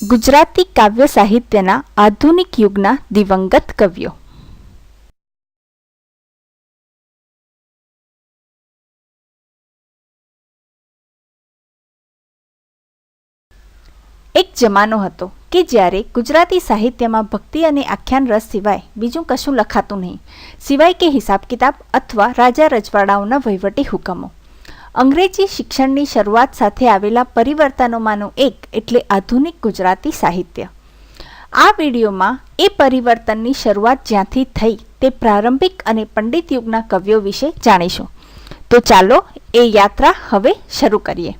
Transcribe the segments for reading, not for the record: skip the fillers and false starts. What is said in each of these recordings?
ગુજરાતી કાવ્ય સાહિત્યના આધુનિક યુગના દિવંગત કવિઓ. એક જમાનો હતો કે જ્યારે ગુજરાતી સાહિત્યમાં ભક્તિ અને આખ્યાન રસ સિવાય બીજું કશું લખાતું નહીં, સિવાય કે હિસાબ કિતાબ અથવા રાજા રજવાડાઓના વહીવટી હુકમો. અંગ્રેજી શિક્ષણની શરૂઆત સાથે આવેલા પરિવર્તનોમાંનું એક એટલે આધુનિક ગુજરાતી સાહિત્ય. આ વિડીયોમાં એ પરિવર્તનની શરૂઆત જ્યાંથી થઈ તે પ્રારંભિક અને પંડિત યુગના કવિઓ વિશે જાણીશું. તો ચાલો એ યાત્રા હવે શરૂ કરીએ.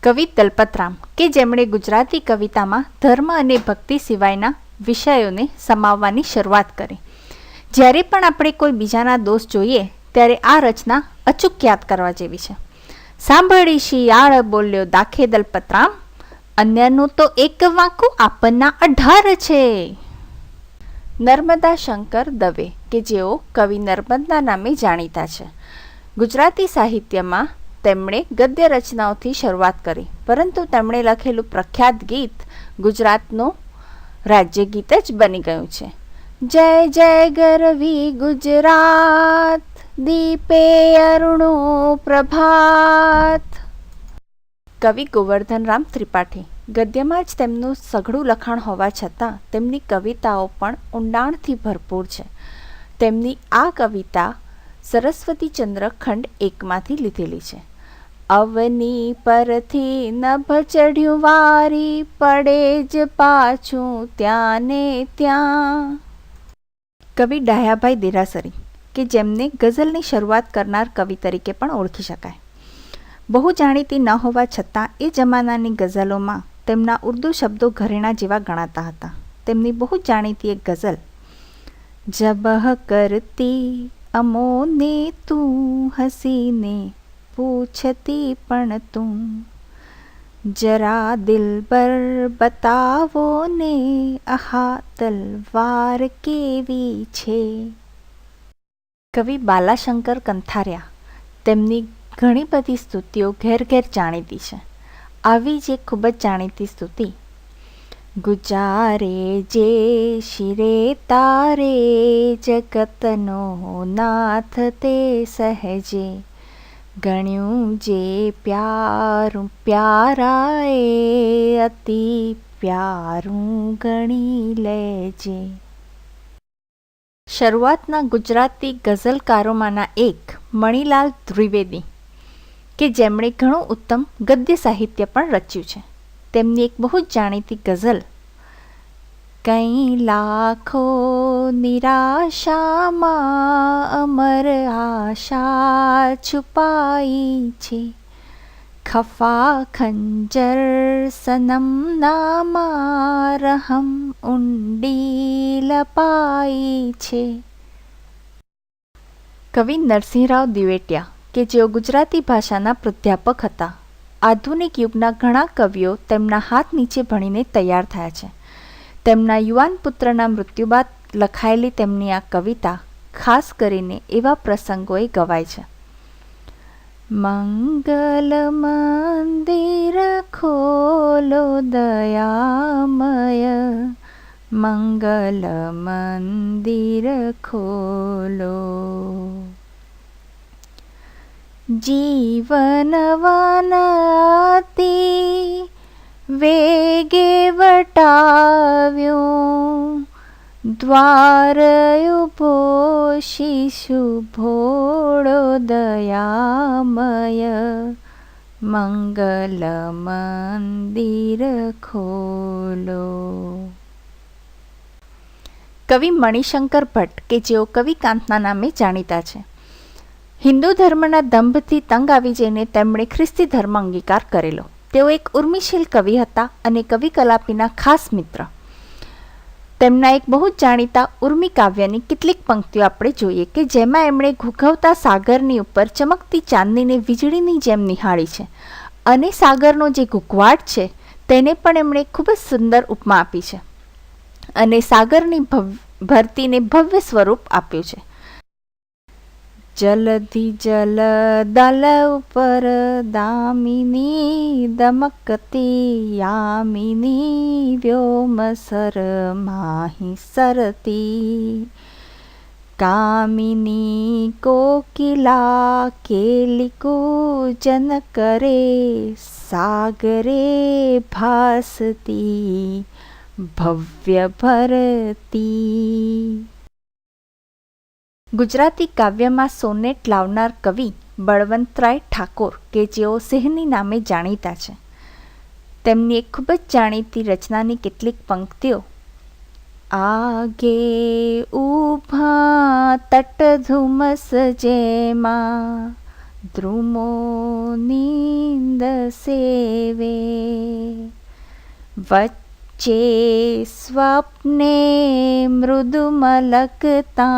કવિ દલપતરામ કે જેમણે ગુજરાતી કવિતામાં ધર્મ અને ભક્તિ સિવાયના વિષયોને સમાવવાની શરૂઆત કરી. જ્યારે પણ આપણે કોઈ બીજાના દોષ જોઈએ ત્યારે આ રચના અચૂક યાદ કરવા જેવી છે. સાંભળી શિયાળ બોલ્યો દાખે દલપતરામ, અન્યનું તો એક વાંકું આપણના 18 છે. નર્મદા શંકર દવે કે જેઓ કવિ નર્મદા નામે જાણીતા છે. ગુજરાતી સાહિત્યમાં તેમણે ગદ્ય રચનાઓથી શરૂઆત કરી, પરંતુ તેમણે લખેલું પ્રખ્યાત ગીત ગુજરાતનું રાજ્ય ગીત જ બની ગયું છે. જય જય ગરવી ગુજરાત, દીપે અરુણો પ્રભાત. કવિ ગોવર્ધનરામ ત્રિપાઠી ગદ્યમાં જ તેમનું સઘળું લખાણ હોવા છતાં તેમની કવિતાઓ પણ ઊંડાણથી ભરપૂર છે. તેમની આ કવિતા સરસ્વતીચંદ્ર ખંડ 1માંથી લીધેલી છે. અવની પરથી નભ ચઢ્યું વારી, પડે જ પાછું ત્યાં ને ત્યાં. કવિ ડાહ્યાભાઈ દેરાસરી કે જેમને ગઝલની શરૂઆત કરનાર કવિ તરીકે પણ ઓળખી શકાય. બહુ જાણીતી ન હોવા છતાં એ જમાનાની ગઝલોમાં તેમના ઉર્દૂ શબ્દો ઘરેણા જેવા ગણાતા હતા. તેમની બહુ જાણીતી એક ગઝલ જબહ કરતી અમોને તું હસીને પૂછતી પણ તું, જરા દિલબર બતાવો ને આહા તલવાર કેવી છે. કવિ બાલાશંકર કંથારિયા તેમની ઘણી બધી સ્તુતિઓ ઘેર ઘેર જાણીતી છે. આવી જ એક ખૂબ જ જાણીતી સ્તુતિ ગુજારે જે શિરે તારે, જગતનો નાથ તે સહેજે, ગણ્યું જે પ્યારું પ્યારાએ, અતિ પ્યારું ગણી લેજે. શરૂઆતના ગુજરાતી ગઝલકારોમાંના એક મણિલાલ દ્વિવેદી કે જેમણે ઘણું ઉત્તમ ગદ્ય સાહિત્ય પણ રચ્યું છે. તેમની એક બહુ જ જાણીતી ગઝલ કઈ લાખો નિરાશામાં અમર આશા છુપાઈ છે, ખફા ખંજર સનમ નામા રહમ ઊંડી લપાઈ છે. કવિ નરસિંહરાવ દિવેટિયા કે જેઓ ગુજરાતી ભાષાના પ્રાધ્યાપક હતા. આધુનિક યુગના ઘણા કવિઓ તેમના હાથ નીચે ભણીને તૈયાર થયા છે. તેમના યુવાન પુત્રના મૃત્યુ બાદ લખાયેલી તેમની આ કવિતા ખાસ કરીને એવા પ્રસંગોએ ગવાય છે. મંગલ મંદિર ખોલો દયામય, મંગલ મંદિર ખોલો, જીવન વનતી વેગે વટાવ્યું, દ્વાર ઉભો શિશુ ભોળો દયામય, મંગલ મંદિર ખોલો. કવિ મણિશંકર ભટ્ટ કે જેઓ કવિકાંતના નામે જાણીતા છે. હિન્દુ ધર્મના દંભથી તંગ આવી જઈને તેમણે ખ્રિસ્તી ધર્મ અંગીકાર કરેલો. તેઓ એક ઉર્મિશીલ કવિ હતા અને કવિ કલાપીના ખાસ મિત્ર. તેમના એક બહુ જ જાણીતા ઉર્મિ કાવ્યની કેટલીક પંક્તિઓ આપણે જોઈએ કે જેમાં એમણે ઘૂઘવતા સાગરની ઉપર ચમકતી ચાંદનીને વીજળીની જેમ નિહાળી છે અને સાગરનો જે ઘૂઘવાટ છે તેને પણ એમણે ખૂબ જ સુંદર ઉપમા આપી છે અને સાગરની ભરતીને ભવ્ય સ્વરૂપ આપ્યું છે. જલધિ જલ દલ ઉપર દામિની દમકતી યામિની વ્યોમ સર માહી સરતી કામિની કોકિલા કેલિકૂજન કરે સાગરે ભાસતી ભવ્ય ભરતી. ગુજરાતી કાવ્યમાં સોનેટ લાવનાર કવિ બળવંતરાય ઠાકોર કે જેઓ સિંહની નામે જાણીતા છે. તેમની એક ખૂબ જ જાણીતી રચનાની કેટલીક પંક્તિઓ. આગે ઊભા તટ ધુમસ જેમાં દ્રુમો નીંદ સેવે વચ્ચે સ્વપ્ને મૃદુ મલકતા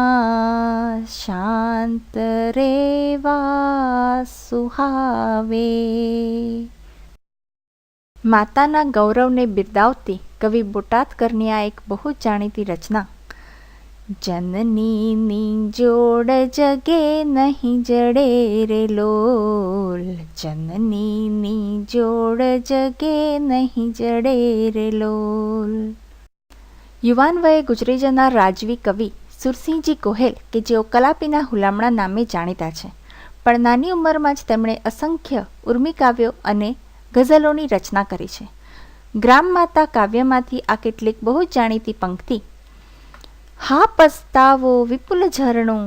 શાંત રેવા સુહાવે. માતાના ગૌરવને બિરદાવતી કવિ બોટાદકરની આ એક બહુ જ જાણીતી રચના. જનનીની જોડ જગે નહીં જડે રે લોલ જનનીની જોડ જગે નહીં જડે રે લોલ. યુવાન વયે ગુજરી જનાર રાજવી કવિ સુરસિંહજી ગોહેલ કે જેઓ કલાપીના હુલામણા નામે જાણીતા છે, પણ નાની ઉંમરમાં જ તેમણે અસંખ્ય ઉર્મી કાવ્યો અને ગઝલોની રચના કરી છે. ગ્રામ માતા કાવ્યમાંથી આ કેટલીક બહુ જ જાણીતી પંક્તિ. હા પસ્તાવો વિપુલ ઝરણું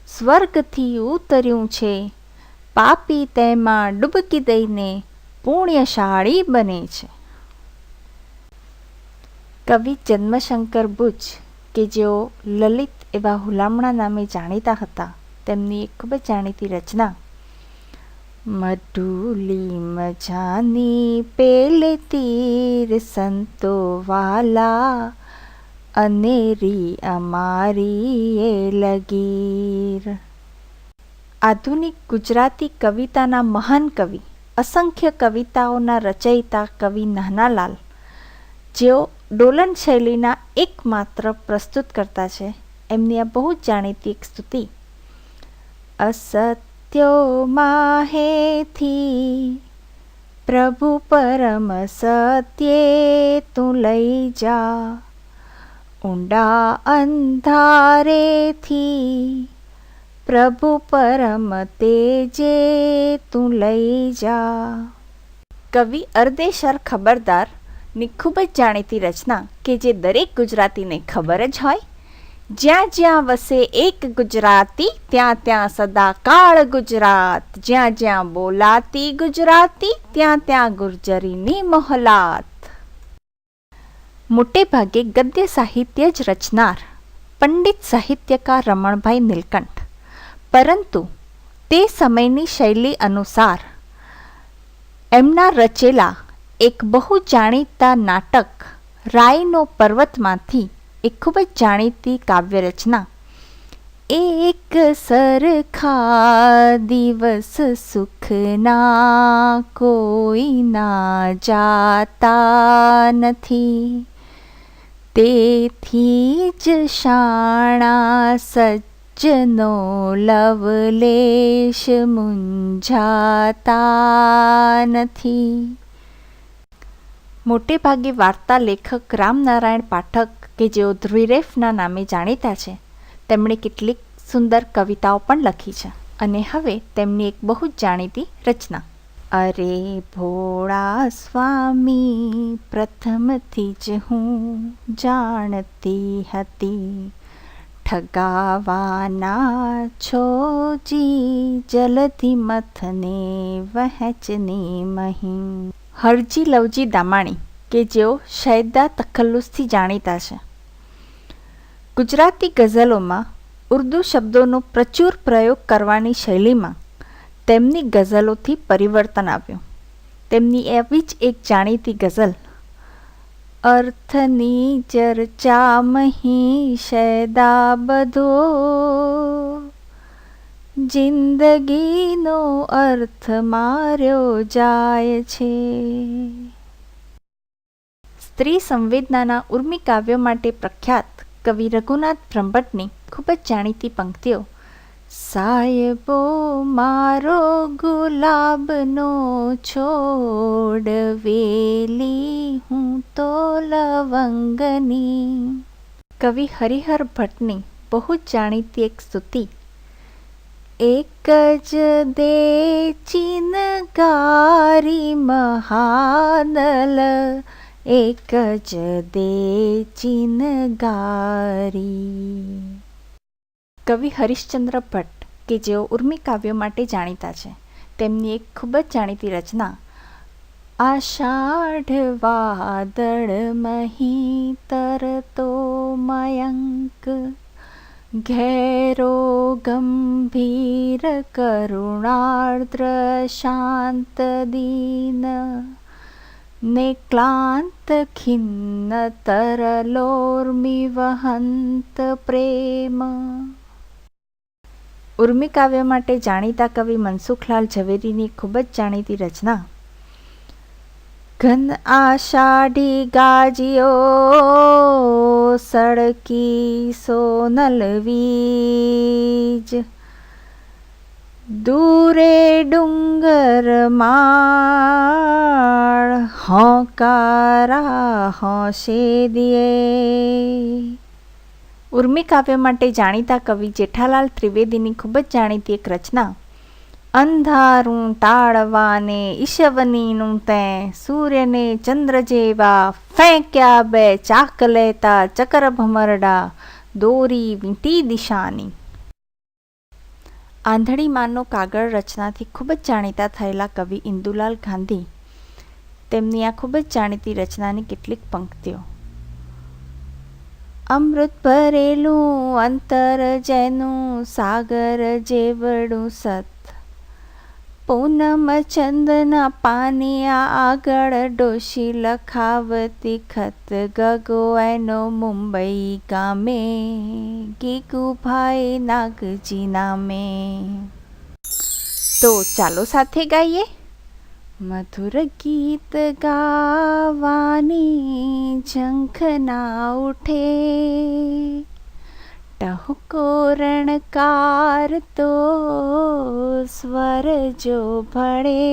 સ્વર્ગથી ઉતર્યું છે પાપી તેમાં ડૂબકી દઈને પુણ્યશાળી બને છે. કવિ જન્મશંકર બુચ કે જેઓ લલિત એવા હુલામણા નામે જાણીતા હતા, તેમની એક ખૂબ જ જાણીતી રચના. મઢુલી મજાની પેલે તીર સંતો વાલા અનેરી અમારી એ લગીર. આધુનિક ગુજરાતી કવિતાના મહાન કવિ, અસંખ્ય કવિતાઓના રચયિતા કવિ નાનાલાલ, જેઓ ડોલન શૈલીના એકમાત્ર પ્રસ્તુતકર્તા છે, એમની આ બહુ જ જાણીતી એક સ્તુતિ. અસત્યો માહેથી પ્રભુ પરમ સત્યે તું લઈ જા ઊંડા અંધારેથી પ્રભુ પરમ તેજે તું લઈ જા. કવિ અરદેશર ખબરદાર ની ખૂબ જ જાણીતી રચના કે જે દરેક ગુજરાતીને ખબર જ હોય. જ્યાં જ્યાં વસે એક ગુજરાતી ત્યાં ત્યાં સદા કાળ ગુજરાત જ્યાં જ્યાં બોલાતી ગુજરાતી ત્યાં ત્યાં ગુર્જરીની મોહલાત. મોટે ભાગે ગદ્ય સાહિત્ય જ રચનાર પંડિત સાહિત્યકાર રમણભાઈ નીલકંઠ, પરંતુ તે સમયની શૈલી અનુસાર એમના રચેલા એક બહુ જાણીતા નાટક રાયનો પર્વતમાંથી એક ખૂબ જ જાણીતી કાવ્ય રચના. એક સરખા દિવસ સુખના કોઈ ના જાતા નથી તેથી જ શાણા સજ્જનો લવલેશ મૂંઝાતા નથી. મોટે ભાગે વાર્તા લેખક રામનારાયણ પાઠક કે જેઓ ધ્રુવીરેફના નામે જાણીતા છે, તેમણે કેટલીક સુંદર કવિતાઓ પણ લખી છે. અને હવે તેમની એક બહુ જ જાણીતી રચના. અરે ભોળા સ્વામી પ્રથમથી જ હું જાણતી હતી ઠગાવાના છોજી જલધિ મથને વહેંચને મહી. હરજી લવજી દામાણી કે જેઓ શૈદા તખલ્લુસથી જાણીતા છે. ગુજરાતી ગઝલોમાં ઉર્દૂ શબ્દોનો પ્રચુર પ્રયોગ કરવાની શૈલીમાં તેમની ગઝલોથી પરિવર્તન આવ્યું. તેમની એવી જ એક જાણીતી ગઝલ. અર્થની ચર્ચા મહી શૈદા બધો જિંદગીનો અર્થ માર્યો જાય છે. સ્ત્રી સંવેદનાના ઉર્મી કાવ્યો માટે પ્રખ્યાત કવિ રઘુનાથ બ્રહ્મભટ્ટની ખૂબ જ જાણીતી પંક્તિઓ. સાયબો મારો ગુલાબનો છોડ, વેલી હું તો લવંગની. કવિ હરિહર ભટ્ટની બહુ જ જાણીતી એક સ્તુતિ. એક જ દે ચિનગારી મહાદલ, એક જ દે ચિનગારી. કવિ હરિશ્ચંદ્ર ભટ્ટ કે જેઓ ઉર્મી કાવ્યો માટે જાણીતા છે, તેમની એક ખૂબ જ જાણીતી રચના આષાઢ વાદળ મહી તરતો મયંક, ઘેરો ગંભીર કરુણાર્દ્ર શાંત દીન, ને ક્લાંત ખિન્ન તરલોર્મિ વહંત પ્રેમ. ઉર્મી કાવ્ય માટે જાણીતા કવિ મનસુખલાલ ઝવેરીની ખૂબ જ જાણીતી રચના ઘન આષાઢી ગાજિયો સડકી સોનલ વીજ, દૂરે ડુંગર માળ હોંકારા હોંશે દિયે. ઉર્મી કાવ્ય માટે જાણીતા કવિ જેઠાલાલ ત્રિવેદીની ખૂબ જ જાણીતી એક રચના અંધારું ટાળવાને ઈશવનીનું તે, સૂર્યને ચંદ્ર જેવા ફેંક્યા બે ચાક લેતા ચકર ભમરડા, દોરી વીંટી દિશાની. આંધળીમાંનો કાગળ રચનાથી ખૂબ જ જાણીતા થયેલા કવિ ઇન્દુલાલ ગાંધી, તેમની આ ખૂબ જ જાણીતી રચનાની કેટલીક પંક્તિઓ. અમૃત ભરેલું અંતર જેનું સાગર જેવડું સત, પૂનમ ચંદના પાનિયા આગળ ડોશી લખાવતી ખત, ગગો એનો મુંબઈ ગામે ગીગુભાઈ નાગજી નામે. તો ચાલો સાથે ગાઈએ. મધુર ગીત ગાવાની ઝંખ ના ઉઠે, ટહુકો રણકાર તો સ્વર જો ભળે,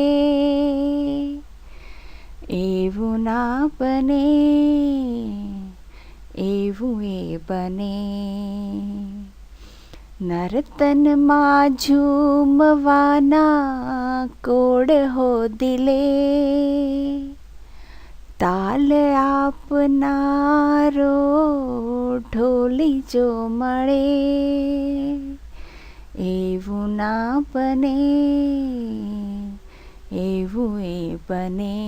એવું ના બને એવું એ બને, નર્તનમાં ઝૂમવાના કોડ હો દિલે, તાલ આપનારો ઢોલી જો મળે, એવું ના બને એવું એ બને.